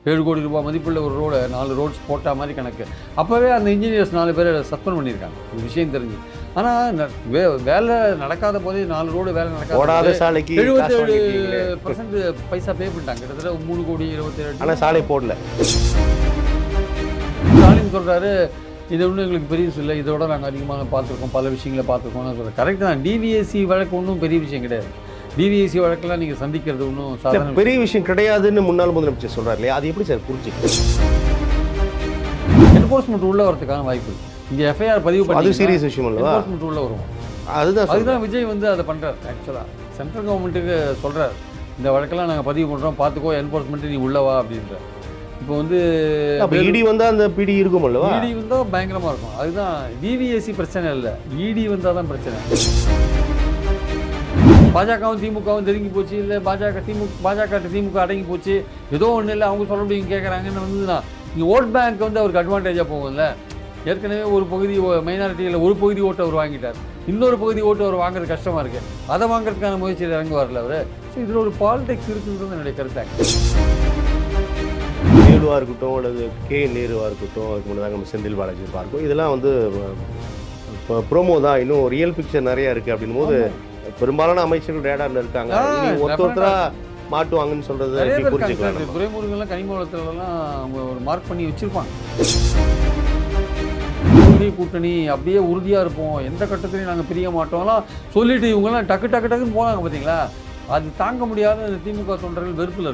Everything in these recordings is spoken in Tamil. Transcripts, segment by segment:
7 கோடி ரூபாய் மதிப்புள்ள ஒரு ரோடை 4 ரோட்ஸ் போட்ட மாதிரி கணக்கு. அப்போவே அந்த இன்ஜினியர்ஸ் 4 பேரை சஸ்பெண்ட் பண்ணியிருக்காங்க, ஒரு விஷயம் தெரிஞ்சு. ஆனால் வேலை நடக்காத போதே 4 ரோடு வேலை நடக்காத சாலைக்கு 77% பைசா பே பண்ணிட்டாங்க, கிட்டத்தட்ட 3 கோடி 27. ஆனால் சாலை போடல. ஸ்டாலின் சொல்கிறாரு, இது ஒன்றும் எங்களுக்கு பெரிய விஷயம் இல்லை, இதோட நாங்கள் அதிகமாக பார்த்துருக்கோம், பல விஷயங்களை பார்த்துருக்கோம்னு சொல்கிறேன். கரெக்ட் தான். டிவிஎஸ்சி வழக்கு ஒன்றும் பெரிய விஷயம் கிடையாது. டிவிஎஸ்சி வழக்கெல்லாம் நீங்கள் சந்திக்கிறது ஒன்றும் சாதாரண பெரிய விஷயம் கிடையாதுன்னு முன்னாள் முதலமைச்சர் சொல்கிறார் இல்லையா, அது எப்படி சார் புரிஞ்சுக்க? என்ஃபோர்ஸ்மெண்ட் உள்ள வரதுக்கான வாய்ப்பு இருக்குது. இங்கே எஃப்ஐஆர் பதிவு பண்ணி அது சீரியஸ் விஷயம் இல்லவா, என்ஃபோர்ஸ்மெண்ட் உள்ள வரும். அதுதான் விஜய் வந்து அதை பண்ணுறாரு. ஆக்சுவலாக சென்ட்ரல் கவர்மெண்ட்டுக்கு சொல்கிறார், இந்த வழக்கெல்லாம் நாங்கள் பதிவு பண்ணுறோம், பார்த்துக்கோ, என்ஃபோர்ஸ்மெண்ட்டு நீ உள்ளவா அப்படின்ற. இப்போ வந்து இடி வந்தால் அந்த பிடி இருக்கும் அல்லவா, இடி வந்தால் பயங்கரமாக இருக்கும். அதுதான் டிவிஎஸ்சி பிரச்சனை இல்லை, இடி வந்தால் தான் பிரச்சனை. பாஜகவும் திமுகவும் நெருங்கி போச்சு, இல்லை பாஜக திமுக அடங்கி போச்சு, ஏதோ ஒன்றும் இல்லை, அவங்க சொல்ல முடியும் கேட்குறாங்கன்னு வந்ததுன்னா இங்கே ஓட் பேங்க் வந்து அவருக்கு அட்வான்டேஜாக போகும்ல. ஏற்கனவே ஒரு பகுதி மைனாரிட்டியில் ஒரு பகுதி ஓட்டு அவர் வாங்கிட்டார், இன்னொரு பகுதி ஓட்டு அவர் வாங்குறது கஷ்டமாக இருக்குது, அதை வாங்குறதுக்கான முயற்சியில் இறங்குவார்ல அவர். ஸோ இதில் ஒரு பாலிடிக்ஸ் இருக்குன்றது என்னுடைய கருத்தாங்க. நேருவாக இருக்கட்டும் அல்லது கே நேருவாக இருக்கட்டும், அதுக்கு முன்னாடி நம்ம செந்தில் பாலாஜி பார்க்கும், இதெல்லாம் வந்து இப்போ ப்ரோமோ தான், இன்னும் ரியல் பிக்சர் நிறையா இருக்குது. அப்படின் போது பெரும்பாலான அமைச்சர்கள் ரேடாரில் இருக்காங்க, ஒருத்தரா மாட்டுவாங்கன்னு சொல்கிறது புரிஞ்சுக்கலாம். துறைமுருகெல்லாம் கனிமவளத்துலலாம் அவங்க ஒரு மார்க் பண்ணி வச்சுருப்பாங்க. கூட்டணி அப்படியே உறுதியாக இருப்போம், எந்த கட்டத்திலையும் நாங்கள் பிரிய மாட்டோம்லாம் சொல்லிட்டு இவங்கெல்லாம் டக்கு டக்குன்னு போனாங்க பார்த்தீங்களா. அது தாங்க முடியாத திமுக தொண்டர்கள் வெறுப்பில்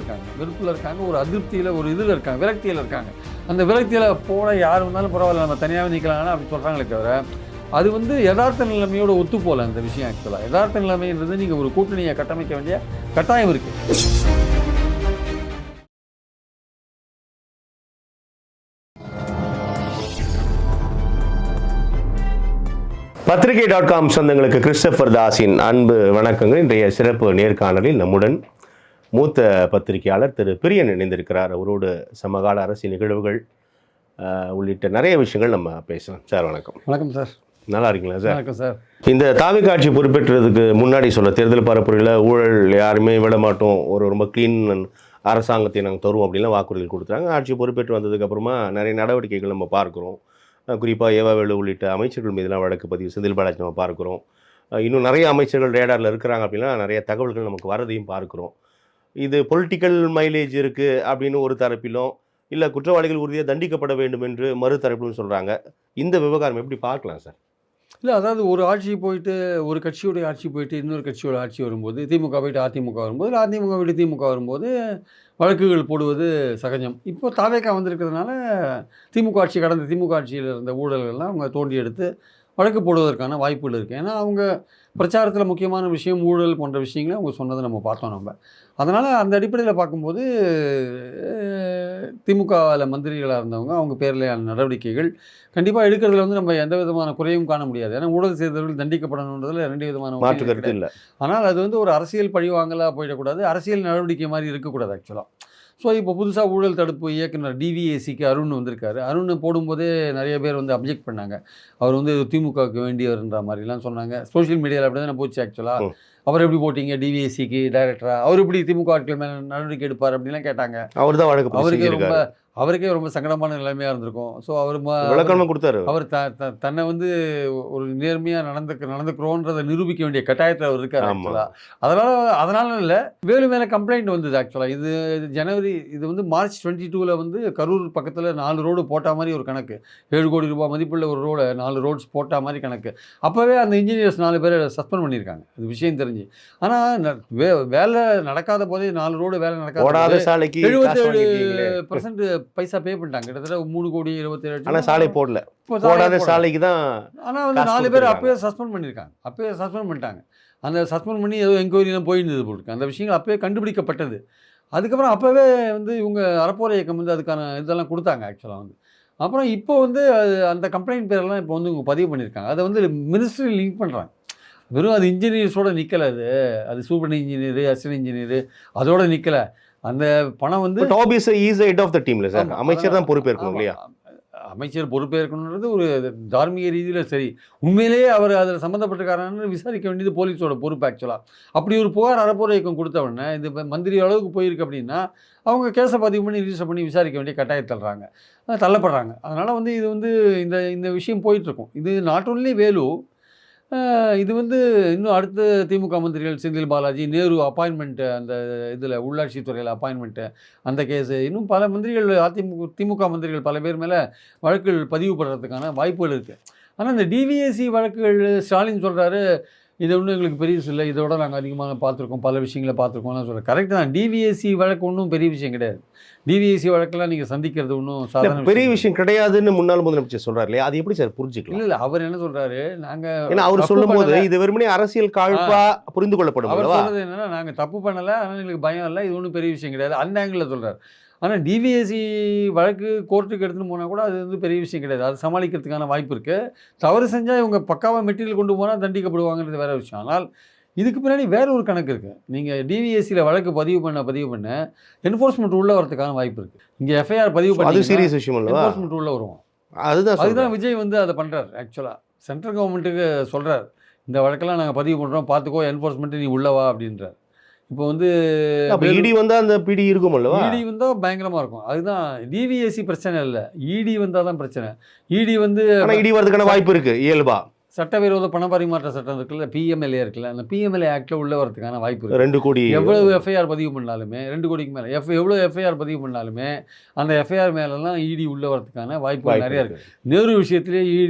இருக்காங்க, ஒரு அதிருப்தியில், ஒரு இதில் இருக்காங்க, விரக்தியில் இருக்காங்க. அந்த விரக்தியில் போன யார் வந்தாலும் பரவாயில்ல, நம்ம தனியாகவே நிற்கலாங்கன்னா அப்படி சொல்கிறாங்களே தவிர, அது வந்து யதார்த்த நிலைமையோட ஒத்து போகல அந்த விஷயம். ஆக்சுவலாக யதார்த்த நிலைமைன்றது நீங்கள் ஒரு கூட்டணியை கட்டமைக்க வேண்டிய கட்டாயம் இருக்குது. பத்திரிகை.com சொந்தங்களுக்கு கிறிஸ்டபர் தாஸின் அன்பு வணக்கங்கள். இன்றைய சிறப்பு நேர்காணலில் நம்முடன் மூத்த பத்திரிகையாளர் திரு பிரியன் இணைந்திருக்கிறார். அவரோடு சமகால அரசியல் நிகழ்வுகள் உள்ளிட்ட நிறைய விஷயங்கள் நம்ம பேசலாம். சார் வணக்கம். வணக்கம் சார். நல்லா இருக்கீங்களா சார்? வணக்கம் சார். இந்த தாவேக்கா ஆட்சி பொறுப்பேற்றதுக்கு முன்னாடி தேர்தல் பரப்புரையில் ஊழல் யாருமே விட மாட்டோம், ஒரு ரொம்ப க்ளீன் அரசாங்கத்தை நாங்கள் தருவோம் அப்படின்லாம் வாக்குறுதிகள் கொடுத்தாங்க. ஆட்சி பொறுப்பேற்று வந்ததுக்கப்புறமா நிறைய நடவடிக்கைகள் நம்ம பார்க்குறோம். குறிப்பாக ஏவாவேலு உள்ளிட்ட அமைச்சர்கள் மீதெல்லாம் வழக்கு பதிவு, செந்தில் பாலாஜி நம்ம பார்க்குறோம். இன்னும் நிறைய அமைச்சர்கள் ரேடாரில் இருக்கிறாங்க அப்படின்னா நிறைய தகவல்கள் நமக்கு வரதையும் பார்க்குறோம். இது பொலிட்டிக்கல் மைலேஜ் இருக்குது அப்படின்னு ஒரு தரப்பிலும், இல்லை குற்றவாளிகள் உறுதியாக தண்டிக்கப்பட வேண்டும் என்று மறு தரப்பிலும் சொல்கிறாங்க. இந்த விவகாரம் எப்படி பார்க்கலாம் சார்? இல்லை, அதாவது ஒரு ஆட்சி போயிட்டு, ஒரு கட்சியோடைய ஆட்சி போயிட்டு இன்னொரு கட்சியோட ஆட்சி வரும்போது, திமுக போயிட்டு அதிமுக வரும்போது, இல்லை அதிமுக போயிட்டு திமுக வரும்போது வழக்குகள் போடுவது சகஜம். இப்போ தாவேக்கா வந்திருக்கிறதுனால திமுக ஆட்சி, கடந்த திமுக ஆட்சியில் இருந்த ஊழல்கள்லாம் அவங்க தோண்டி எடுத்து வழக்கு போடுவதற்கான வாய்ப்புகள் இருக்குது. ஏன்னா அவங்க பிரச்சாரத்தில் முக்கியமான விஷயம் ஊழல் போன்ற விஷயங்களை அவங்க சொன்னதை நம்ம பார்த்தோம் நம்ம. அதனால் அந்த அடிப்படையில் பார்க்கும்போது திமுகவில் மந்திரிகளாக இருந்தவங்க அவங்க பேரிலான நடவடிக்கைகள் கண்டிப்பாக எடுக்கிறதுல வந்து நம்ம எந்த விதமான குறையும் காண முடியாது. ஏன்னா ஊழல் செய்தவர்கள் தண்டிக்கப்படணுன்றதுல 2 விதமான மாற்று கருத்து இல்லை. ஆனால் அது வந்து ஒரு அரசியல் பழிவாங்கலாக போயிடக்கூடாது, அரசியல் நடவடிக்கை மாதிரி இருக்கக்கூடாது ஆக்சுவலாக. ஸோ இப்போ புதுசாக ஊழல் தடுப்பு இயக்குனர் டிவிஎஸ்சிக்கு அருண் வந்திருக்காரு. அருண் போடும்போதே நிறைய பேர் வந்து அப்ஜெக்ட் பண்ணாங்க. அவர் வந்து திமுகவுக்கு வேண்டியவர்ன்ற மாதிரிலாம் சொன்னாங்க. சோஷியல் மீடியாவில் அப்படி தானே போச்சு ஆக்சுவலாக. அவர் எப்படி போட்டீங்க டிவிஎஸ்சிக்கு டைரக்டராக, அவர் எப்படி திமுக ஆட்கள் மேலே நடவடிக்கை எடுப்பார் அப்படின்லாம் கேட்டாங்க. அவர் தான் வழக்கு அவருக்கே ரொம்ப சங்கடமான நிலைமையாக இருந்திருக்கும். ஸோ அவர் விளக்கமாக கொடுத்தாரு. அவர் தன்னை வந்து ஒரு நேர்மையாக நடந்துக்கிறோன்றதை நிரூபிக்க வேண்டிய கட்டாயத்தில் அவர் இருக்கார் ஆக்சுவலாக. அதனால இல்லை, வேலு மேலே கம்ப்ளைண்ட் வந்தது ஆக்சுவலாக. இது ஜனவரி, இது வந்து மார்ச் 22 வந்து கரூர் பக்கத்தில் 4 ரோடு போட்ட மாதிரி ஒரு கணக்கு. 7 கோடி ரூபாய் மதிப்புள்ள ஒரு ரோடை 4 ரோட்ஸ் போட்ட மாதிரி கணக்கு. அப்போவே அந்த இன்ஜினியர்ஸ் 4 பேரை சஸ்பெண்ட் பண்ணியிருக்காங்க, அது விஷயம் தெரிஞ்சு. ஆனால் வேலை நடக்காத போதே 4 ரோடு வேலை நடக்காத சாலைக்கு 77% பைசா பே பண்ணிட்டாங்க, கிட்டத்தட்ட 3 கோடி 27. ஆனால் சாலை போடல, போடாத சாலைக்கு தான். ஆனால் வந்து 4 பேர் அப்பயே சஸ்பெண்ட் பண்ணிட்டாங்க. அந்த சஸ்பெண்ட் பண்ணி ஏதோ என்கொயரிலாம் போயிருந்தது போட்டுருக்கு. அந்த விஷயங்கள் அப்போயே கண்டுபிடிக்கப்பட்டது. அதுக்கப்புறம் அப்போவே வந்து இவங்க அறப்போர் இயக்கம் வந்து அதுக்கான இதெல்லாம் கொடுத்தாங்க ஆக்சுவலாக வந்து. அப்புறம் இப்போ வந்து அந்த கம்ப்ளைண்ட் பேரெல்லாம் இப்போ வந்து இவங்க பதிவு பண்ணியிருக்காங்க. அதை வந்து மினிஸ்ட்ரி லிங்க் பண்ணுறாங்க. வெறும் அது இன்ஜினியர்ஸோடு நிற்கலை, அது சூப்பர் இன்ஜினியரு, அசிஸ்டன்ட் இன்ஜினியரு அதோடு நிற்கலை. அந்த பணம் வந்து அமைச்சர் தான் பொறுப்பேற்கணும் இல்லையா? அமைச்சர் பொறுப்பேற்கணுன்றது ஒரு தார்மீக ரீதியில் சரி. உண்மையிலேயே அவர் அதில் சம்மந்தப்பட்டிருக்காரான்னு விசாரிக்க வேண்டியது போலீஸோட பொறுப்பு ஆக்சுவலாக. அப்படி ஒரு புகார் அறப்போர் இயக்கம் கொடுத்த உடனே இது மந்திரி அளவுக்கு போயிருக்கு அப்படின்னா அவங்க கேஸை பதிவு பண்ணி ரிஜிஸ்டர் பண்ணி விசாரிக்க வேண்டிய கட்டாயத்தள்ளுறாங்க, தள்ளப்படுறாங்க. அதனால் வந்து இது வந்து இந்த இந்த விஷயம் போயிட்டுருக்கும். இது நாட் ஒன்லி வேலு, இது வந்து இன்னும் அடுத்த திமுக மந்திரிகள் செந்தில் பாலாஜி, நேரு அப்பாயின்மெண்ட்டு அந்த இதில் உள்ளாட்சித் துறையில் அப்பாயின்மெண்ட்டு அந்த கேஸு, இன்னும் பல மந்திரிகள் திமுக மந்திரிகள் பல பேர் மேலே வழக்குகள் பதிவு பண்ணுறதுக்கான வாய்ப்புகள் இருக்குது. ஆனால் இந்த டிவிஎஸ்சி வழக்குகள் ஸ்டாலின் சொல்கிறாரு, இது ஒன்றும் எங்களுக்கு பெருசு இல்லை, இதோட நாங்கள் அதிகமாக பார்த்துருக்கோம், பல விஷயங்களை பார்த்துருக்கோம்லாம் சொல்கிறேன். கரெக்டு தான். டிவிஎஸ்சி வழக்கு ஒன்றும் பெரிய விஷயம் கிடையாது. டிவிஎஸ்சி வழக்கெல்லாம் நீங்கள் சந்திக்கிறது ஒன்றும் சாதாரண பெரிய விஷயம் கிடையாதுன்னு முன்னாள் முதலமைச்சர் சொல்றாரு இல்லையா, அது எப்படி சார் புரிஞ்சுக்கலாம்? இல்லை அவர் என்ன சொல்கிறாரு, நாங்கள் ஏன்னா அவர் சொல்லும்போது இது வெறுமனே அரசியல் காழ்ப்பா புரிந்து கொள்ளப்படும். அவர் சொல்கிறது என்னன்னா, நாங்கள் தப்பு பண்ணலை, அதனால் எங்களுக்கு பயம் இல்லை, இது ஒன்றும் பெரிய விஷயம் கிடையாது, அந்த ஆங்கிளில் சொல்கிறார். ஆனால் டிவிஎஸ்சி வழக்கு கோர்ட்டுக்கு எடுத்துகிட்டு போனால் கூட அது வந்து பெரிய விஷயம் கிடையாது, அது சமாளிக்கிறதுக்கான வாய்ப்பு இருக்குது. தவறு செஞ்சால் இவங்க பக்காவாக மெட்டீரியல் கொண்டு போனால் தண்டிக்கப்படுவாங்கிறது வேறு விஷயம். ஆனால் இதுக்கு பின்னாடி வேற ஒரு கணக்கு இருக்குது. நீங்கள் டிவிஎஸ்சியில் வழக்கு பதிவு பண்ண என்ஃபோர்ஸ்மெண்ட் உள்ளே வரதுக்கான வாய்ப்பு இருக்குது. இங்கே எஃப்ஐஆர் பதிவு பண்ணி அது சீரியஸ் விஷயம் இல்லையா, என்ஃபோர்ஸ்மெண்ட் உள்ளே வருவோம். அதுதான் விஜய் வந்து அதை பண்ணுறாரு. ஆக்சுவலாக சென்ட்ரல் கவர்மெண்ட்டுக்கு சொல்கிறார், இந்த வழக்கெல்லாம் நாங்கள் பதிவு பண்ணுறோம், பார்த்துக்கோ, என்ஃபோர்ஸ்மெண்ட்டு நீ உள்ளவா அப்படின்றார். இப்போ வந்து இடி வந்தால் அந்த பிடி இருக்கும் அல்லவா, இடி வந்தால் பயங்கரமாக இருக்கும். அதுதான் டிவிஎஸ்சி பிரச்சனை இல்லை, இடி வந்தால் தான் பிரச்சனை. இடி வந்து இடி வரதுக்கான வாய்ப்பு இருக்குது இயல்பா. சட்டவிரோத பண பரிமாற்ற சட்டம் இருக்குல்ல, பிஎம்எல்ஏ இருக்குல்ல, அந்த பிஎம்எல்ஏ ஆக்டில் உள்ள வரதுக்கான வாய்ப்பு இருக்குது. 2 கோடி எவ்வளவு எஃப்ஐஆர் பதிவு பண்ணாலுமே 2 கோடிக்கு மேலே எவ்வளோ எஃப்ஐஆர் பதிவு பண்ணாலுமே அந்த எஃப்ஐஆர் மேலெல்லாம் இடி உள்ளே வரதுக்கான வாய்ப்புகள் நிறையா இருக்குது. நேரு விஷயத்திலே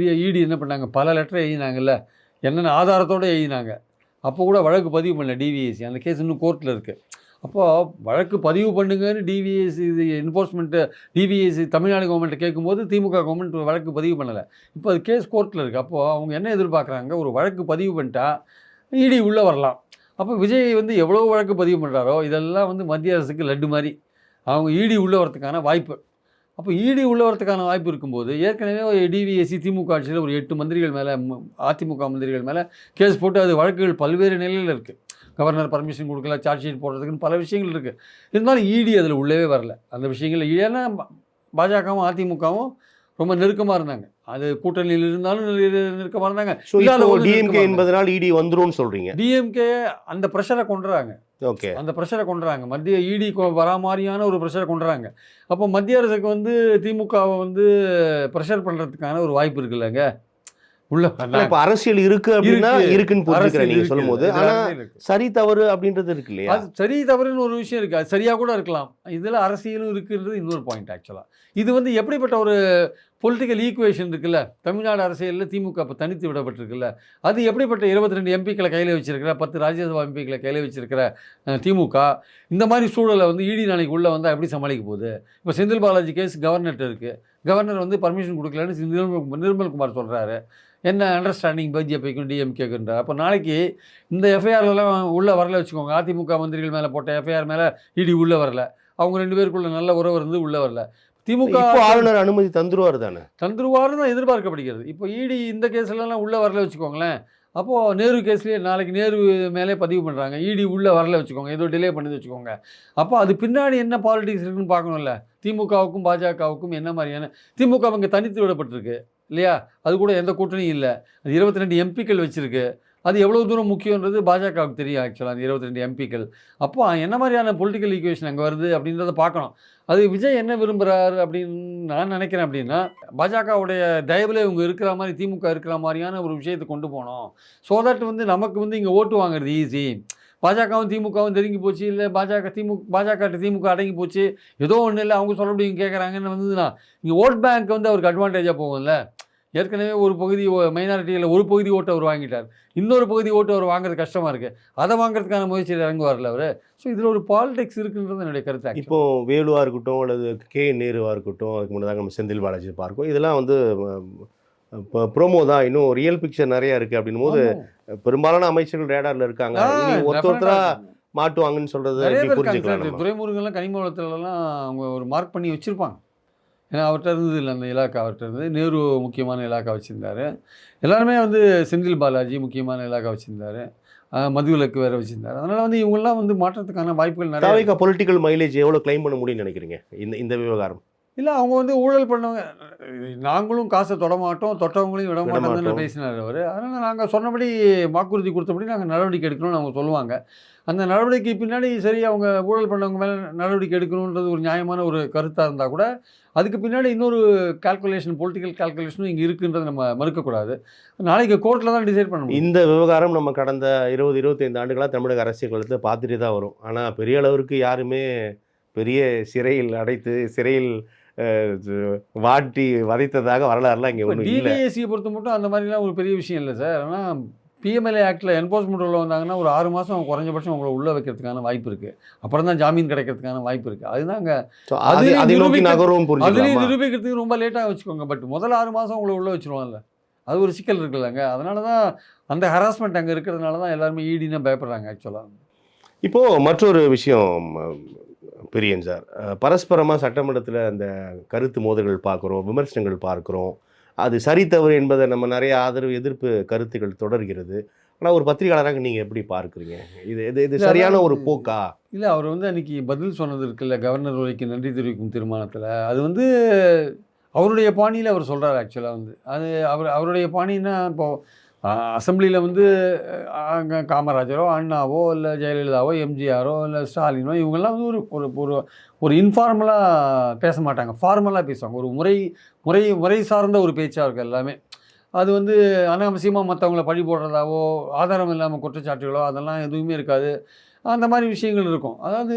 இடி என்ன பண்ணாங்க, பல லெட்டரை எழுதினாங்கல்ல, என்னென்ன ஆதாரத்தோடு எழுதினாங்க. அப்போ கூட வழக்கு பதிவு பண்ணல டிவிஎஸ்சி, அந்த கேஸ் இன்னும் கோர்ட்டில் இருக்குது. அப்போது வழக்கு பதிவு பண்ணுங்கன்னு டிவிஎஸ்சி இது என்ஃபோர்ஸ்மெண்ட்டு டிவிஎஸ்சி தமிழ்நாடு கவர்மெண்ட்டை கேட்கும்போது திமுக கவர்மெண்ட் வழக்கு பதிவு பண்ணலை. இப்போ அது கேஸ் கோர்ட்டில் இருக்குது. அப்போது அவங்க என்ன எதிர்பார்க்குறாங்க, ஒரு வழக்கு பதிவு பண்ணிட்டா இடி உள்ளே வரலாம். அப்போ விஜய் வந்து எவ்வளோ வழக்கு பதிவு பண்ணுறாரோ இதெல்லாம் வந்து மத்திய அரசுக்கு லட்டு மாதிரி, அவங்க இடி உள்ளே வரதுக்கான வாய்ப்பு. அப்போ இடி உள்ள வரதுக்கான வாய்ப்பு இருக்கும்போது ஏற்கனவே டிவிஎஸ்சி திமுக ஆட்சியில் ஒரு 8 மந்திரிகள் மேலே, அதிமுக மந்திரிகள் மேலே கேஸ் போட்டு அது வழக்குகள் பல்வேறு நிலையில் இருக்குது. கவர்னர் பர்மிஷன் கொடுக்கல, சார்ஜ் ஷீட் போடுறதுக்குன்னு பல விஷயங்கள் இருக்குது. இருந்தாலும் இடி அதில் உள்ளவே வரல அந்த விஷயங்கள். ஏன்னா பாஜகவும் அதிமுகவும் ரொம்ப நெருக்கமாக இருந்தாங்க, அது கூட்டணியில் இருந்தாலும் நெருக்கமாக இருந்தாங்க. டிஎம்கே என்பதனால் இடி வந்துரும்னு சொல்கிறீங்க. டிஎம்கே அந்த ப்ரெஷரை கொண்டுறாங்க. ஓகே, அந்த ப்ரெஷரை கொண்டுறாங்க, மத்திய இடி வரா மாதிரியான ஒரு ப்ரெஷரை கொண்டுறாங்க. அப்போ மத்திய அரசுக்கு வந்து திமுகவை வந்து ப்ரெஷர் பண்ணுறதுக்கான ஒரு வாய்ப்பு இருக்குல்லங்க உள்ள. இப்போ அரசியல் இருக்கு அப்படின்னா இருக்குன்னு புரிஞ்சுக்கிறேன் நீங்கள் சொல்லும்போது. ஆனால் சரி தவறு அப்படின்றது இருக்கு இல்லையா, அது சரி தவறுன்னு ஒரு விஷயம் இருக்குது, அது சரியாக கூட இருக்கலாம். இதில் அரசியலும் இருக்குன்றது இன்னொரு பாயிண்ட். ஆக்சுவலாக இது வந்து எப்படிப்பட்ட ஒரு பொலிட்டிக்கல் ஈக்குவேஷன் இருக்குல்ல, தமிழ்நாடு அரசியலில் திமுக இப்போ தனித்து விடப்பட்டிருக்குல்ல, அது எப்படிப்பட்ட 22 எம்பிக்களை கையில் வச்சிருக்கிற, 10 ராஜ்யசபா எம்பிக்களை கையில் வச்சிருக்கிற திமுக இந்த மாதிரி சூழலை வந்து இடி நாளைக்கு உள்ளே வந்தால் எப்படி சமாளிக்க போகுது? இப்போ செந்தில் பாலாஜி கேஸ் கவர்னர்கிட்ட இருக்குது, கவர்னர் வந்து பர்மிஷன் கொடுக்கலன்னு நிர்மல்குமார் சொல்கிறாரு. என்ன அண்டர்ஸ்டாண்டிங் பிஜேபிக்கும் டிஎம்கேக்குன்றார். அப்போ நாளைக்கு இந்த எஃப்ஐஆர்லாம் உள்ளே வரல வச்சுக்கோங்க, அதிமுக மந்திரிகள் மேலே போட்ட எஃப்ஐஆர் மேலே இடி உள்ளே வரல, அவங்க 2 பேருக்குள்ள நல்ல உறவு இருந்து உள்ளே வரல, திமுக ஆளுநர் அனுமதி தந்துருவார் தானே, தந்துருவாருன்னு தான் எதிர்பார்க்கப்படுகிறது. இப்போ இடி இந்த கேஸ்லாம் உள்ளே வரல வச்சுக்கோங்களேன், அப்போது நேரு கேஸ்லேயே நாளைக்கு நேரு மேலே பதிவு பண்ணுறாங்க, இடி உள்ளே வரல வச்சுக்கோங்க, ஏதோ டிலே பண்ணி வச்சுக்கோங்க. அப்போ அது பின்னாடி என்ன பாலிடிக்ஸ் இருக்குன்னு பார்க்கணும்ல, திமுகவுக்கும் பாஜகவுக்கும் என்ன மாதிரியான, திமுக அவங்க தனித்து விடப்பட்டிருக்கு இல்லையா, அது கூட எந்த கூட்டணியும் இல்லை, அது 22 எம்பிக்கள் வச்சுருக்கு, அது எவ்வளோ தூரம் முக்கியன்றது பாஜகவுக்கு தெரியும். ஆக்சுவலாக அந்த 22 எம்பிக்கள் அப்போ என்ன மாதிரியான பொலிட்டிக்கல் ஈக்குவேஷன் அங்கே வருது அப்படின்றத பார்க்கணும். அது விஜய் என்ன விரும்புகிறாரு அப்படின்னு நான் நினைக்கிறேன். அப்படின்னா பாஜகவுடைய தயவில் இவங்க இருக்கிற மாதிரி திமுக இருக்கிற மாதிரியான ஒரு விஷயத்தை கொண்டு போனோம். ஸோ தட் வந்து நமக்கு வந்து இங்கே ஓட்டு வாங்குறது ஈஸி. பாஜகவும் திமுகவும் நெருங்கி போச்சு, இல்லை பாஜக திமுக அடங்கி போச்சு, ஏதோ ஒன்றும் இல்லை, அவங்க சொல்லப்படி இங்கே கேட்குறாங்கன்னு வந்ததுன்னா இங்கே ஓட் பேங்க் வந்து அவருக்கு அட்வான்டேஜாக போகும்ல. ஏற்கனவே ஒரு பகுதி மைனாரிட்டியில் ஒரு பகுதி ஓட்டு அவர் வாங்கிட்டார், இன்னொரு பகுதி ஓட்டு அவர் வாங்குறது கஷ்டமாக இருக்குது, அதை வாங்குறதுக்கான முயற்சியில் இறங்குவார்ல அவர். ஸோ இதில் ஒரு பாலிடிக்ஸ் இருக்குன்றது என்னுடைய கருத்து. இப்போது வேலுவாக இருக்கட்டும் அல்லது கே நேருவாக இருக்கட்டும், அதுக்கு முன்னதாக நம்ம செந்தில் பாலாஜி பார்க்கும், இதெல்லாம் வந்து இப்போ ப்ரோமோ தான், இன்னும் ரியல் பிக்சர் நிறையா இருக்குது. அப்படின்னும் போது பெரும்பாலான அமைச்சர்கள் ரேடாரில் இருக்காங்க, ஒருத்தராக மாட்டுவாங்கன்னு சொல்கிறது புரிஞ்சுக்கலாம். துறைமுருகன்லாம் கனிம வளத்துலலாம் அவங்க ஒரு மார்க் பண்ணி வச்சுருப்பாங்க. ஏன்னா அவர்கிட்ட இருந்தது இல்லை அந்த இலாக்கா, அவர்கிட்ட இருந்தது. நேரு முக்கியமான இலாக்கா வச்சுருந்தார், எல்லாருமே வந்து செந்தில் பாலாஜி முக்கியமான இலாக்கா வச்சுருந்தார், மதுவிலக்கு வேறு வச்சுருந்தார். அதனால் வந்து இவங்கெல்லாம் வந்து மாற்றத்துக்கான வாய்ப்புகள் நிறைய. பொலிட்டிக்கல் மைலேஜ் எவ்வளோ கிளைம் பண்ண முடியும்னு நினைக்கிறீங்க இந்த விவகாரம்? இல்லை அவங்க வந்து ஊழல் பண்ணவங்க, நாங்களும் காசை தொடமாட்டோம், தொட்டவங்களையும் விட மாட்டோம்னு விடமாட்டோம். பேசினார் அவர். அதனால் நாங்கள் சொன்னபடி வாக்குறுதி கொடுத்தபடி நாங்கள் நடவடிக்கை எடுக்கணும்னு அவங்க சொல்லுவாங்க. அந்த நடவடிக்கை பின்னாடி சரி அவங்க ஊழல் பண்ணவங்க மேலே நடவடிக்கை எடுக்கணுன்றது ஒரு நியாயமான ஒரு கருத்தாக இருந்தால் கூட, அதுக்கு பின்னாடி இன்னொரு கால்குலேஷன், பொலிட்டிக்கல் கால்குலேஷனும் இங்கே இருக்குன்றதை நம்ம மறுக்கக்கூடாது. நாளைக்கு கோர்ட்டில் தான் டிசைட் பண்ண முடியும். இந்த விவகாரம் நம்ம கடந்த 20, 25 ஆண்டுகளா தமிழக அரசியல் களத்துல பார்த்துட்டே தான் வரும். ஆனா பெரிய அளவிற்கு யாருமே பெரிய சிறையில் அடைத்து, சிறையில் வாட்டி வதைத்ததாக வரலாறுலாம் இங்க இப்போ ஒண்ணும் இல்ல. டிவிஎஸ்சியை பொறுத்த மட்டும் அந்த மாதிரிலாம் ஒரு பெரிய விஷயம் இல்லை சார். ஆனால் பிஎம்எல்ஏ ஆக்டில் என்ஃபோர்ஸ்மெண்ட் உள்ள வந்தாங்கன்னா ஒரு 6 மாதம் குறைஞ்சபட்சம் அவங்கள உள்ளே வைக்கிறதுக்கான வாய்ப்பு இருக்குது. அப்புறம் தான் ஜாமீன் கிடைக்கிறதுக்கான வாய்ப்பு இருக்குது. அதுதாங்க So, அதை நோக்கி நகரும் அதுலேயும் புரிஞ்சுக்கலாமா? நிரூபிக்கிறதுக்கு ரொம்ப லேட்டாக வச்சுக்கோங்க. பட் முதல் 6 மாதம் உங்களை உள்ளே வச்சுருவாங்கல்ல, அது ஒரு சிக்கல் இருக்குல்லங்க. அதனால தான் அந்த ஹராஸ்மெண்ட் அங்கே இருக்கிறதுனால தான் எல்லாருமே ஈடினா பயப்படுறாங்க ஆக்சுவலாக. இப்போ மற்றொரு விஷயம் பிரியன் சார், பரஸ்பரமாக சட்டமன்றத்தில் அந்த கருத்து மோதல்கள் பார்க்குறோம், விமர்சனங்கள் பார்க்குறோம். அது சரி தவறு என்பதை நம்ம நிறைய ஆதரவு எதிர்ப்பு கருத்துக்கள் தொடர்கிறது. ஆனால் ஒரு பத்திரிகையாளராக நீங்கள் எப்படி பார்க்குறீங்க? இது இது இது சரியான ஒரு போக்கா? இல்லை, அவர் வந்து அன்றைக்கி பதில் சொன்னது இருக்குல்ல, கவர்னர் உரைக்கு நன்றி தெரிவிக்கும் தீர்மானத்தில், அது வந்து அவருடைய பாணியில் அவர் சொல்கிறார் ஆக்சுவலாக. வந்து அது அவருடைய பாணின்னா இப்போது அசெம்பிளியில் வந்து அங்கே காமராஜரோ அண்ணாவோ இல்லை ஜெயலலிதாவோ எம்ஜிஆரோ இல்லை ஸ்டாலினோ இவங்கெல்லாம் வந்து ஒரு ஒரு ஒரு ஒரு இன்ஃபார்மலாக பேச மாட்டாங்க, ஃபார்மலாக பேசுவாங்க. ஒரு முறை சார்ந்த ஒரு பேச்சாக இருக்குது எல்லாமே. அது வந்து அனாவசியமாக மற்றவங்கள பழி போடுறதாவோ ஆதாரம் இல்லாமல் குற்றச்சாட்டுகளோ அதெல்லாம் எதுவுமே இருக்காது. அந்த மாதிரி விஷயங்கள் இருக்கும். அதாவது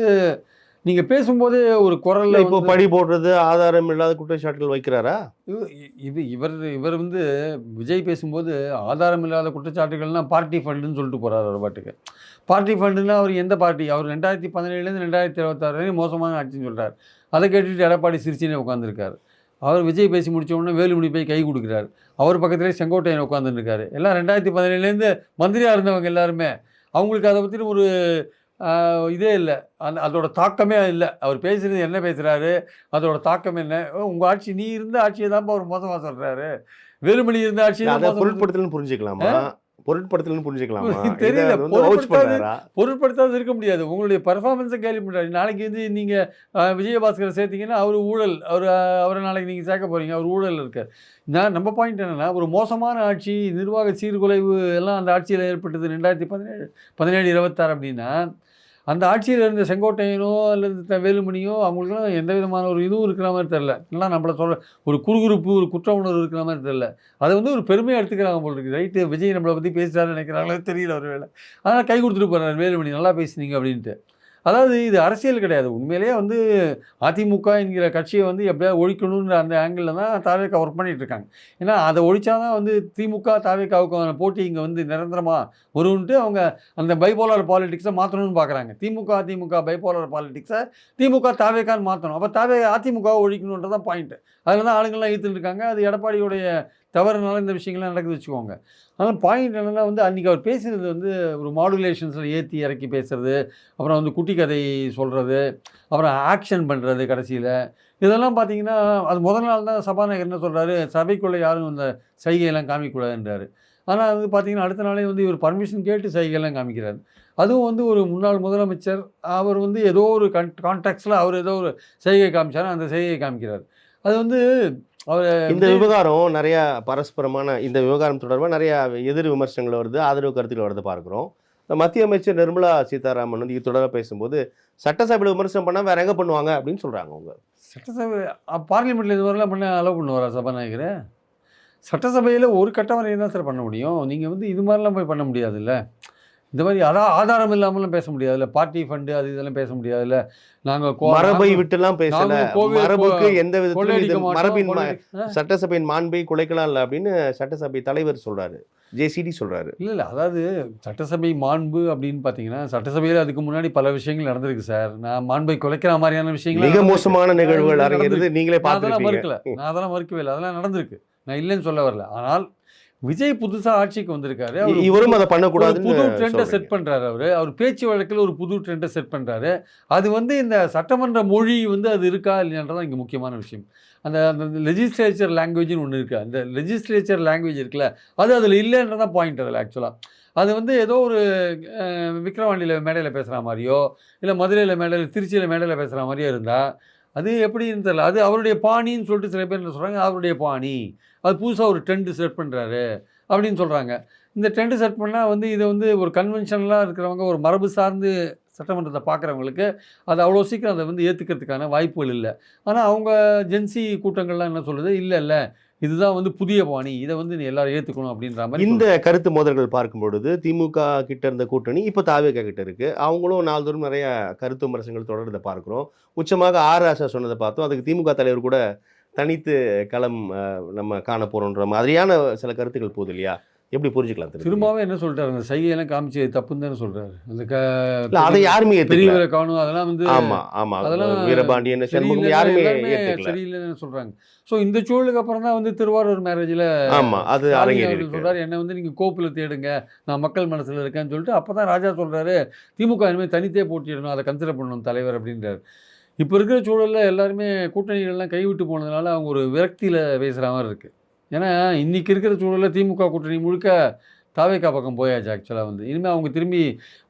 நீங்கள் பேசும்போதே ஒரு குரலில் இப்போ பழி போடுறது, ஆதாரம் இல்லாத குற்றச்சாட்டுகள் வைக்கிறாரா? இவர் வந்து விஜய் பேசும்போது ஆதாரம் இல்லாத குற்றச்சாட்டுகள்னால் பார்ட்டி ஃபண்டுன்னு சொல்லிட்டு போகிறார் அவர் பாட்டுக்கு. பார்ட்டி ஃபண்டுன்னா அவர் எந்த பார்ட்டி? அவர் 2017லேருந்து 2026 வரையும் மோசமான ஆட்சின்னு சொல்கிறார். அதை கேட்டுட்டு எடப்பாடி சிரிச்சினே உட்காந்துருக்கார். அவர் விஜய் பேசி முடிச்ச உடனே வேலுமணி போய் கை கொடுக்குறாரு. அவர் பக்கத்துலேயே செங்கோட்டையன் உட்காந்துருக்காரு. எல்லாம் 2017லேருந்து மந்திரியாக இருந்தவங்க எல்லாருமே. அவங்களுக்கு அதை பற்றி ஒரு இதே இல்லை, அதோட தாக்கமே இல்லை. அவர் பேசுகிறது என்ன பேசுகிறாரு, அதோட தாக்கம் என்ன? உங்கள் ஆட்சி, நீ இருந்த ஆட்சியை தான்ப்பா அவர் மோசமாக சொல்கிறாரு. வேலுமணி இருந்த ஆட்சியை அதை பொருட்படுத்தலன்னு புரிஞ்சுக்கலாமா? பொருட்படுத்தலன்னு புரிஞ்சுக்கலாமா? தெரியல. பொருட்படுத்தாது இருக்க முடியாது. உங்களுடைய பர்ஃபார்மன்ஸை கேள்வி பண்ணுறாரு. நாளைக்கு வந்து நீங்கள் விஜயபாஸ்கரை சேர்த்தீங்கன்னா அவர் ஊழல், அவரை நாளைக்கு நீங்கள் சேர்க்க போகிறீங்க, அவர் ஊழல் இருக்கார். நம்ம பாயிண்ட் என்னென்னா, ஒரு மோசமான ஆட்சி, நிர்வாக சீர்குலைவு எல்லாம் அந்த ஆட்சியில் ஏற்பட்டது 2017, 26 அப்படின்னா, அந்த ஆட்சியில் இருந்த செங்கோட்டையனோ அல்லது வேலுமணியோ அவங்களுக்குலாம் எந்த விதமான ஒரு இதுவும் இருக்கிற மாதிரி தெரில. எல்லாம் நம்மளை சொல்கிற ஒரு குறுகுறுப்பு, ஒரு குற்ற உணர்வு இருக்கிற மாதிரி தெரில. அதை வந்து ஒரு பெருமையாக எடுத்துக்கிறாங்க போல் இருக்குது. ரைட்டு, விஜய் நம்மளை பற்றி பேசுகிறாருன்னு நினைக்கிறாங்களோ தெரியல ஒரு வேளை. அதனால் கை கொடுத்துட்டு போகிறார் வேலுமணி, நல்லா பேசுனீங்க அப்படின்ட்டு. அதாவது இது அரசியல் கிடையாது. உண்மையிலேயே வந்து அதிமுக என்கிற கட்சியை வந்து எப்படியாவது ஒழிக்கணுன்ற அந்த ஆங்கிளில் தான் தாவேகா ஒர்க் பண்ணிகிட்டு இருக்காங்க. ஏன்னா அதை ஒழிச்சா தான் வந்து திமுக தாவேகாவுக்கான போட்டி இங்கே வந்து நிரந்தரமாக வரும்ன்ட்டு அவங்க அந்த பைபோலார் பாலிடிக்ஸை மாற்றணும்னு பார்க்குறாங்க. திமுக அதிமுக பைபோலார் பாலிடிக்ஸை திமுக தாவேகான்னு மாற்றணும். அப்போ அதிமுகவை ஒழிக்கணுன்றதான் பாயிண்ட்டு. அதில் தான் ஆளுங்கள்லாம் ஈர்த்துட்டு இருக்காங்க. அது எடப்பாடியுடைய தவறுனால இந்த விஷயங்கள்லாம் நடக்குது வச்சுக்கோங்க. ஆனால் பாயிண்ட் என்னென்னா வந்து அன்றைக்கி அவர் பேசுகிறது வந்து ஒரு மாடுலேஷன்ஸில் ஏற்றி இறக்கி பேசுகிறது, அப்புறம் வந்து குட்டி கதை சொல்கிறது, அப்புறம் ஆக்ஷன் பண்ணுறது கடைசியில். இதெல்லாம் பார்த்தீங்கன்னா அது முதல் நாள் தான் சபாநாயகர் என்ன சொல்கிறாரு, சபைக்குள்ளே யாரும் இந்த சைகையெல்லாம் காமிக்கக்கூடாதுன்றாரு. ஆனால் வந்து பார்த்தீங்கன்னா அடுத்த நாளே வந்து இவர் பர்மிஷன் கேட்டு சைகையெல்லாம் காமிக்கிறார். அதுவும் வந்து ஒரு முன்னாள் முதலமைச்சர், அவர் வந்து ஏதோ ஒரு கான்டாக்ட்ஸில் அவர் ஏதோ ஒரு செய்கை காமிச்சார், அந்த செய்கையை காமிக்கிறார். அது வந்து இந்த விவகாரம் நிறையா பரஸ்பரமான இந்த விவகாரம் தொடர்பாக நிறையா எதிர் விமர்சனங்கள் வருது, ஆதரவு கருத்துக்கள் வருது பார்க்குறோம். மத்திய அமைச்சர் நிர்மலா சீதாராமன் வந்து இது தொடர்பாக பேசும்போது சட்டசபையில் விமர்சனம் பண்ணால் வேற எங்கே பண்ணுவாங்க அப்படின்னு சொல்கிறாங்க. அவங்க சட்டசபை பார்லிமெண்ட்டில் இது மாதிரிலாம் பண்ண அலோவ் பண்ணுவாரா சபாநாயகர்? சட்டசபையில் ஒரு கட்டவரையும் தான் சார் பண்ண முடியும். நீங்கள் வந்து இது மாதிரிலாம் போய் பண்ண முடியாதுல்ல. இந்த மாதிரி ஆதாரம் இல்லாமலாம் பேச முடியாதுல்ல. பார்ட்டி ஃபண்டு அது இதெல்லாம் பேச முடியாதுல்ல. நாங்கள் மரபை விட்டுலாம் பேசல. மரபுக்கு எந்த விதத்திலும் மரபின் சட்டசபையின் மாண்பை குலைக்கலாம் இல்லை அப்படின்னு சட்டசபை தலைவர் சொல்றாரு, ஜேசிடி சொல்றாரு. இல்லை அதாவது சட்டசபை மாண்பு அப்படின்னு பார்த்தீங்கன்னா சட்டசபையில் அதுக்கு முன்னாடி பல விஷயங்கள் நடந்திருக்கு சார். நான் மாண்பை குலைக்கிற மாதிரியான விஷயங்கள், மிக மோசமான நிகழ்வுகள் அரங்கிறது நீங்களே பார்த்துருக்கீங்க. மறுக்கல, நான் அதெல்லாம் மறுக்கவே இல்லை, அதெல்லாம் நடந்திருக்கு, நான் இல்லைன்னு சொல்ல வரல. ஆனால் விஜய் புதுசாக ஆட்சிக்கு வந்திருக்காரு, இவரும் அதை பண்ணக்கூடாது, புது ட்ரெண்டை செட் பண்ணுறாரு. அவர் பேச்சு வழக்கில் ஒரு புது ட்ரெண்டை செட் பண்ணுறாரு. அது வந்து இந்த சட்டமன்ற மொழி வந்து அது இருக்கா இல்லைன்றதான் இங்கே முக்கியமான விஷயம். அந்த லெஜிஸ்லேச்சர் லாங்குவேஜ்னு ஒன்று இருக்குது. அந்த லெஜிஸ்லேச்சர் லாங்குவேஜ் இருக்குல்ல, அது அதில் இல்லைன்றதான் பாயிண்ட். அதில் ஆக்சுவலாக அது வந்து ஏதோ ஒரு விக்ரவாண்டியில் மேடையில் பேசுகிற மாதிரியோ இல்லை மதுரையில் மேடையில் திருச்சியில் மேடையில் பேசுகிற மாதிரியோ இருந்தால் அது எப்படின்னு தெரியல. அது அவருடைய பாணின்னு சொல்லிட்டு சில பேர் என்ன சொல்கிறாங்க, அவருடைய பாணி. அது புதுசாக ஒரு ட்ரெண்டு செட் பண்ணுறாரு அப்படின்னு சொல்கிறாங்க. இந்த ட்ரெண்டு செட் பண்ணால் வந்து இதை வந்து ஒரு கன்வென்ஷனலாக இருக்கிறவங்க, ஒரு மரபு சார்ந்து சட்டமன்றத்தை பார்க்குறவங்களுக்கு அது அவ்வளோ சீக்கிரம் அதை வந்து ஏற்றுக்கிறதுக்கான வாய்ப்புகள் இல்லை. ஆனால் அவங்க ஜென்சி கூட்டங்கள்லாம் என்ன சொல்லுது, இல்லை இல்லை இதுதான் வந்து புதிய பாணி, இதை வந்து நீ எல்லாரும் ஏற்றுக்கணும் அப்படின்ற மாதிரி இந்த கருத்து மோதல்கள் பார்க்கும் பொழுது திமுக கிட்ட இருந்த கூட்டணி இப்போ தாவேகா கிட்ட இருக்கு. அவங்களும் நாள்தோறும் நிறைய கருத்து விமர்சனங்கள் தொடர்றதை பார்க்கிறோம். உச்சமாக ஆர் ராசா சொன்னதை பார்த்தோம். அதுக்கு திமுக தலைவர் கூட தனித்து களம் நம்ம காண போறோன்ற மாதிரியான சில கருத்துக்கள் போகுது இல்லையா? எப்படி புரிஞ்சுக்கலாம் தெரியுமா? திரும்பவே என்ன சொல்லிட்டாரு, அந்த சைகையெல்லாம் காமிச்சு தப்புன்னு தானே சொல்கிறாரு. அந்த இல்ல அதை யாருமே ஏத்துக்கல. பெரியவரை காணும் அதெல்லாம் வந்து ஆமா ஆமா அதெல்லாம் வீரபாண்டியன் சண்முகம் சரியில்லை, யாருமே எல்லாருமே ஏத்துக்கல. சரியில்லைன்னு சொல்கிறாங்க. ஸோ இந்த சூழலுக்கு அப்புறம் தான் வந்து திருவாரூர் மேரேஜில் ஆமா அது ஸ்டாலின் அரங்கேறி அவர்கள் இருக்கு. சொல்கிறார், என்னை வந்து நீங்கள் கோப்பில் தேடுங்க, நான் மக்கள் மனசில் இருக்கேன்னு சொல்லிட்டு அப்போ தான் ராஜா சொல்கிறாரு, திமுக இனிமேல் தனித்தே போட்டியிடணும், அதை கன்சிடர் பண்ணணும் தலைவர் அப்படின்றார். இப்போ இருக்கிற சூழலில் எல்லாருமே கூட்டணிகள்லாம் கைவிட்டு போனதுனால அவங்க ஒரு விரக்தியில் பேசுகிற மாதிரி இருக்குது. ஏன்னா இன்றைக்கி இருக்கிற சூழலில் திமுக கூட்டணி முழுக்க தாவேகா பக்கம் போயாச்சு. ஆக்சுவலாக வந்து இனிமேல் அவங்க திரும்பி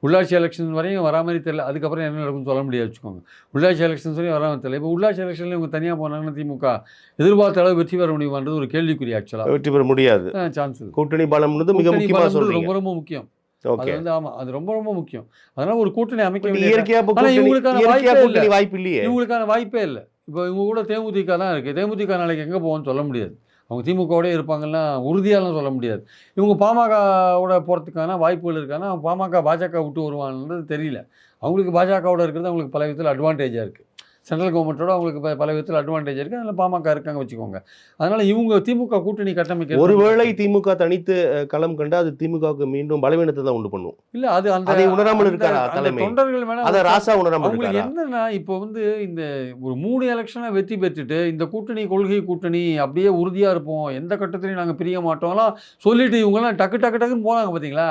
உள்ளாட்சி எலெக்ஷன் வரையும் வரா மாதிரி தெரியல. அதுக்கப்புறம் என்ன நடக்கும்னு சொல்ல முடியாது வச்சுக்கோங்க. உள்ளாட்சி எலெக்ஷன்ஸ் வரையும் வராமல் தெரியல. இப்போ உள்ளாட்சி எலெக்ஷனில் இவங்க தனியாக போனாங்கன்னா திமுக எதிர்பார்த்த அளவு வெற்றி பெற முடியுமான்றது ஒரு கேள்விக்குறி. ஆக்சுவலாக வெற்றி பெற முடியாது. சான்ஸ் இருக்குது. கூட்டணி பலம்ன்றது மிக கூட்டணி முக்கியமா பலம்ன்றது சொல்றீங்க. ரொம்ப ரொம்ப முக்கியம். அது ஓகே. வந்து ஆமாம், அது ரொம்ப ரொம்ப முக்கியம். அதனால் ஒரு கூட்டணி அமைக்க வேண்டிய இயற்கையா இப்ப ஆனா கூட்டணி இவங்களுக்கான இயற்கையா வாய்ப்பே கூட்டணி வாய்ப்பு இல்லையே. இவங்களுக்கான வாய்ப்பே இல்லை. இப்போ இவங்க கூட தேமுதிக தான் இருக்குது. தேமுதிக நாளைக்கு எங்கே போவோம்னு சொல்ல முடியாது. அவங்க திமுகவோடய இருப்பாங்கன்னா உறுதியாலாம் சொல்ல முடியாது. இவங்க பாமகவோட போகிறதுக்கான வாய்ப்புகள் இருக்கான்னா பாமக பாஜக விட்டு வருவான்றது தெரியல. அவங்களுக்கு பாஜகவோட இருக்கிறது அவங்களுக்கு பல விதத்தில் அட்வான்டேஜாக இருக்குது. சென்ட்ரல் கவர்மெண்ட்டோட அவங்களுக்கு பல விதத்தில் அட்வான்டேஜ் இருக்குது. அதில் பாமக இருக்காங்க வச்சுக்கோங்க. அதனால் இவங்க திமுக கூட்டணி கட்டமைக்க ஒருவேளை திமுக தனித்து களம் கண்டு அது திமுகவுக்கு மீண்டும் பலவீனத்தை தான் உண்டு பண்ணும். இல்லை அது அந்த அதை உணராமல் அந்த இருக்காரா அந்த தலைமை? தொண்டர்கள் அதை வேணால் ராசா உணராமல் அவங்களுக்கு இருக்காரா? என்னன்னா இப்போ வந்து இந்த ஒரு 3 எலெக்ஷனை வெற்றி பெற்றுட்டு இந்த கூட்டணி கொள்கை கூட்டணி அப்படியே உறுதியாக இருப்போம், எந்த கட்டத்திலையும் நாங்கள் பிரிய மாட்டோம்லாம் சொல்லிட்டு இவங்கெல்லாம் டக்கு டக்கு டக்குன்னு போனாங்க பார்த்தீங்களா?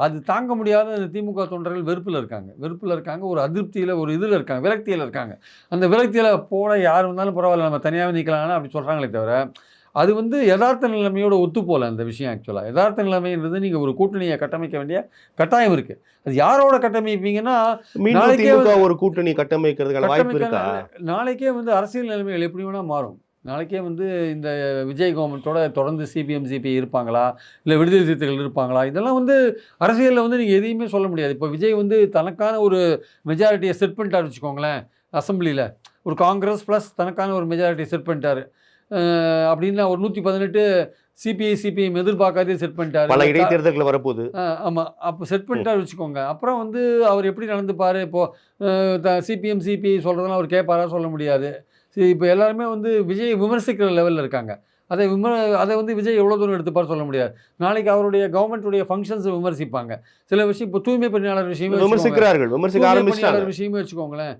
அது தாங்க முடியாத இந்த திமுக தொண்டர்கள் வெறுப்பில் இருக்காங்க, ஒரு அதிருப்தியில், ஒரு இதில் இருக்காங்க, விரக்தியில் இருக்காங்க. அந்த விரக்தியில் போட யார் வந்தாலும் பரவாயில்ல நம்ம தனியாகவே நிற்கலாம்னா அப்படி சொல்கிறாங்களே தவிர அது வந்து யதார்த்த நிலைமையோட ஒத்து போகல அந்த விஷயம். ஆக்சுவலாக யதார்த்த நிலைமைன்றது நீங்கள் ஒரு கூட்டணியை கட்டமைக்க வேண்டிய கட்டாயம் இருக்குது. அது யாரோட கட்டமைப்பீங்கன்னா மீண்டும் நாளைக்கே திமுக ஒரு கூட்டணி கட்டமைக்கிறதுக்கான வாய்ப்பு இருக்கா? நாளைக்கே வந்து அரசியல் நிலைமைகள் எப்படி வேணால் மாறும். நாளைக்கே வந்து இந்த விஜய் கவர்மெண்ட்டோட தொடர்ந்து சிபிஎம் சிபி இருப்பாங்களா, இல்லை விடுதலை சிறுத்தைகள் இருப்பாங்களா, இதெல்லாம் வந்து அரசியலில் வந்து நீங்கள் எதையுமே சொல்ல முடியாது. இப்போ விஜய் வந்து தனக்கான ஒரு மெஜாரிட்டியை செட் பண்ணிட்டார் வச்சுக்கோங்களேன். அசம்பிளியில் ஒரு காங்கிரஸ் ப்ளஸ் தனக்கான ஒரு மெஜாரிட்டியை செட் பண்ணிட்டார் அப்படின்னா ஒரு 118 சிபிஐ சிபிஎம் எதிர்பார்க்காதே செட் பண்ணிட்டாரு. பல இடைத்தேர்தல்கள் வரப்போகுது. ஆமாம், அப்போ செட் பண்ணிட்டாரு வச்சுக்கோங்க. அப்புறம் வந்து அவர் எப்படி நடந்துப்பார், இப்போது சிபிஎம் சிபிஐ சொல்கிறதெல்லாம் அவர் கேட்பாரா சொல்ல முடியாது. சரி, இப்போ எல்லாருமே வந்து விஜய் விமர்சிக்கிற லெவலில் இருக்காங்க. அதை வந்து விஜய் எவ்வளோ தூரம் எடுத்துப்பார் சொல்ல முடியாது. நாளைக்கு அவருடைய கவர்மெண்ட்டுடைய ஃபங்க்ஷன்ஸை விமர்சிப்பாங்க. சில விஷயம் இப்போ தூய்மை பணியாளர் விஷயமே விமர்சிக்கிறார்கள், விமர்சிக்க ஆரம்பிச்சிட்டாங்க. விஷயமே வச்சுக்கோங்களேன்.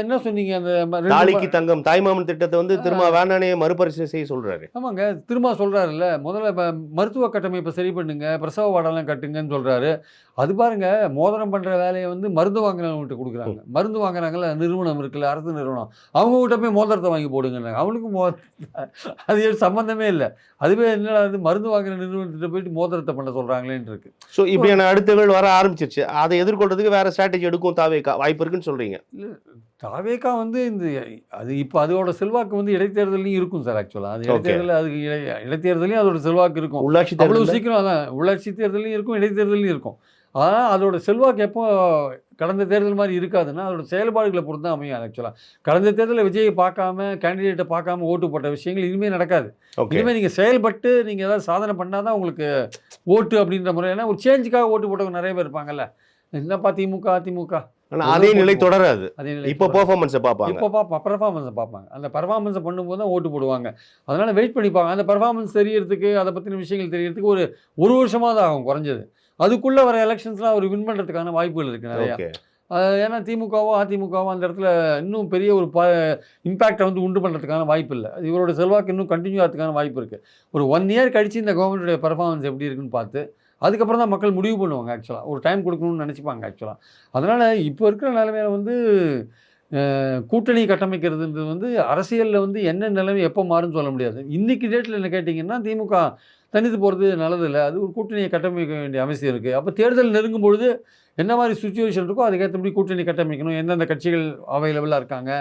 என்ன சொன்னீங்க அந்த தாலிக்கு தங்கம் தாய்மாமன் திட்டத்தை வந்து திரும்ப வேணானே மறுபரிசீலனை செய்ய சொல்றாரு. ஆமாங்க, திரும்ப சொல்கிறாருல்ல, முதல்ல மருத்துவ கட்டமைப்பை சரி பண்ணுங்க, பிரசவ வார்டெல்லாம் கட்டுங்கன்னு சொல்கிறாரு. அது பாருங்க, மோதிரம் பண்ணுற வேலையை வந்து மருந்து வாங்குறவங்ககிட்ட கொடுக்குறாங்க. மருந்து வாங்குறாங்கல்ல, நிறுவனம் இருக்குல்ல, அரசு நிறுவனம், அவங்ககிட்ட போய் மோதிரத்தை வாங்கி போடுங்கன்னாங்க. அவனுக்கும் அது சம்மந்தமே இல்லை. அதுவே என்னடா அது, மருந்து வாங்குற நிறுவனத்திட்ட போயிட்டு மோதிரத்தை பண்ண சொல்கிறாங்களேன்னு இருக்கு. ஸோ இப்படியான அடுத்தகள் வர ஆரம்பிச்சிருச்சு. அதை எதிர்கொள்றதுக்கு வேற ஸ்ட்ராட்டஜி எடுக்கும் தாவேகா வாய்ப்பு இருக்குன்னு சொல்றீங்க. தாவேகா வந்து இந்த அது இப்போ அதோட செல்வாக்கு வந்து இடைத்தேர்தலையும் இருக்கும் சார். ஆக்சுவலாக அது இடைத்தேர்தலில் அதுக்கு இடைத்தேர்தலையும் அதோட செல்வாக்கு இருக்கும். உள்ளாட்சி அவ்வளோ தேர்தல் சீக்கிரம் அதான் உள்ளாட்சி தேர்தலையும் இருக்கும், இடைத்தேர்தலையும் இருக்கும். ஆனால் அதோட செல்வாக்கு எப்போ கடந்த தேர்தல் மாதிரி இருக்காதுன்னா அதோட செயல்பாடுகளை பொறுத்து தான் அமையும். ஆக்சுவலாக கடந்த தேர்தலில் விஜயை பார்க்காம, கேண்டிடேட்டை பார்க்காம ஓட்டு போட்ட விஷயங்கள் இனிமேல் நடக்காது. இனிமேல் நீங்கள் செயல்பட்டு நீங்கள் ஏதாவது சாதனை பண்ணால் தான் உங்களுக்கு ஓட்டு அப்படின்ற முறை. ஏன்னா ஒரு சேஞ்சுக்காக ஓட்டு போட்டவங்க நிறைய பேர் இருப்பாங்கல்ல, என்னப்பா திமுக அதிமுக, ஆனால் அதே நிலை தொடராது. அதே நிலை இப்போ பெர்ஃபார்மன்ஸை பார்ப்பாங்க. இப்போ பெர்ஃபார்மன்ஸை பார்ப்பாங்க. அந்த பெர்ஃபார்மன்ஸை பண்ணும்போது தான் ஓட்டு போடுவாங்க. அதனால் வெயிட் பண்ணிப்பாங்க. அந்த பெர்ஃபார்மன்ஸ் தெரியறதுக்கு, அதை பற்றின விஷயங்கள் தெரியறதுக்கு ஒரு வருஷமாக தான் ஆகும் குறைஞ்சது. அதுக்குள்ளே வர எலெக்ஷன்ஸ்லாம் அவர் வின் பண்ணுறதுக்கான வாய்ப்புகள் இருக்குது நிறையா. ஏன்னா திமுகவோ அதிமுகவோ அந்த இடத்துல இன்னும் பெரிய ஒரு இம்பேக்டை வந்து உண்டு பண்ணுறதுக்கான வாய்ப்பு இல்லை. இவரோட செல்வாக்கு இன்னும் கண்டினியூ ஆகிறதுக்கான வாய்ப்பு இருக்குது. ஒரு 1 இயர் கழித்து இந்த கவர்மெண்ட்டுடைய பெர்ஃபார்மன்ஸ் எப்படி இருக்குன்னு பார்த்து அதுக்கப்புறம் தான் மக்கள் முடிவு பண்ணுவாங்க. ஆக்சுவலாக ஒரு டைம் கொடுக்கணும்னு நினச்சிப்பாங்க. ஆக்சுவலாக அதனால் இப்போ இருக்கிற நிலைமையில வந்து கூட்டணி கட்டமைக்கிறதுன்றது வந்து அரசியலில் வந்து என்ன நிலைமை எப்போ மாறும்னு சொல்ல முடியாது. இன்னைக்கு டேட்டில் என்ன கேட்டிங்கன்னா, திமுக தனித்து போகிறது நல்லதில்ல. அது ஒரு கூட்டணியை கட்டமைக்க வேண்டிய அவசியம் இருக்குது. அப்போ தேர்தல் நெருங்கும் பொழுது என்ன மாதிரி சுச்சுவேஷன் இருக்கோ அதுக்கேற்றபடி கூட்டணி கட்டமைக்கணும். எந்தெந்த கட்சிகள் அவைலபிளாக இருக்காங்க.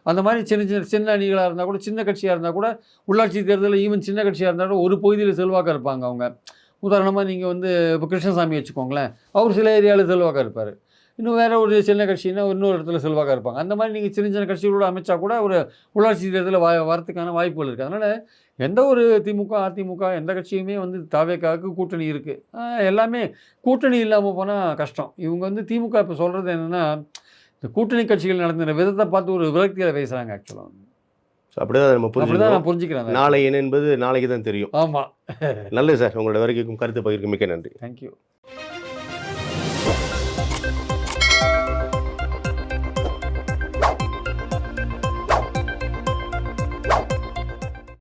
அந்த மாதிரி சின்ன அணிகளாக இருந்தால் கூட, சின்ன கட்சியாக இருந்தால் கூட, உள்ளாட்சி தேர்தலில் ஈவன் சின்ன கட்சியாக இருந்தால் கூட ஒரு பகுதியில் செல்வாக்காக இருப்பாங்க அவங்க. உதாரணமாக நீங்கள் வந்து இப்போ கிருஷ்ணசாமி வச்சுக்கோங்களேன். அவர் சில ஏரியாவில் செல்வாக்காக இருப்பார். இன்னும் வேறு ஒரு சின்ன கட்சின்னா இன்னொரு இடத்துல செல்வாக்காக இருப்பாங்க. அந்த மாதிரி நீங்கள் சின்ன சின்ன கட்சிகளோட அமைச்சா கூட ஒரு உள்ளாட்சி தேர்தலில் வரத்துக்கான வாய்ப்புகள் இருக்குது. அதனால் எந்த ஒரு திமுக, அதிமுக எந்த கட்சியுமே வந்து தாவேக்காவுக்கு கூட்டணி இருக்குது. எல்லாமே கூட்டணி இல்லாமல் போனால் கஷ்டம். இவங்க வந்து திமுக இப்போ சொல்கிறது என்னென்னா, இந்த கூட்டணி கட்சிகள் நடந்துற விதத்தை பார்த்து ஒரு விரக்தியில் பேசுகிறாங்க ஆக்சுவலாக. ஸோ அப்படிதான் நம்ம அப்படி தான் புரிஞ்சுக்கணும். நான் புரிஞ்சுக்கிறேன். நாளை என்ன என்பது நாளைக்கு தான் தெரியும். ஆமாம். நல்லது சார். உங்களோட வரைக்கும் கருத்து பகிர்க்கு மிக்க நன்றி. தேங்க்யூ.